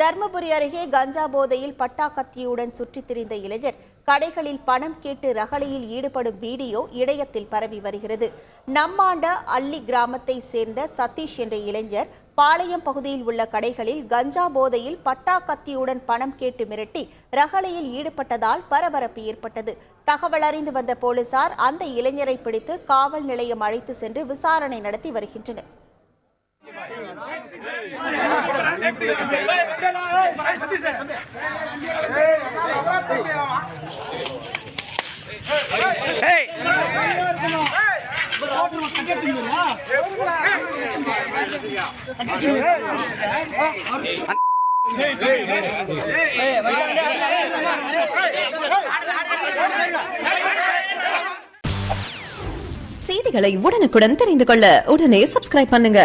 தர்மபுரி அருகே கஞ்சா போதையில் பட்டா கத்தியுடன் சுற்றித் திரிந்த இளைஞர் கடைகளில் பணம் கேட்டு ரகளையில் ஈடுபடும் வீடியோ இணையத்தில் பரவி வருகிறது. நம்மாண்ட அள்ளி கிராமத்தை சேர்ந்த சதீஷ் என்ற இளைஞர் பாளையம் பகுதியில் உள்ள கடைகளில் கஞ்சா போதையில் பட்டா கத்தியுடன் பணம் கேட்டு மிரட்டி ரகளையில் ஈடுபட்டதால் பரபரப்பு ஏற்பட்டது. தகவல் அறிந்து வந்த போலீசார் அந்த இளைஞரை பிடித்து காவல் நிலையம் அழைத்து சென்று விசாரணை நடத்தி வருகின்றனர். செய்திகளை உடனுக்குடன் தெரிந்து கொள்ள உடனே சப்ஸ்கிரைப் பண்ணுங்க.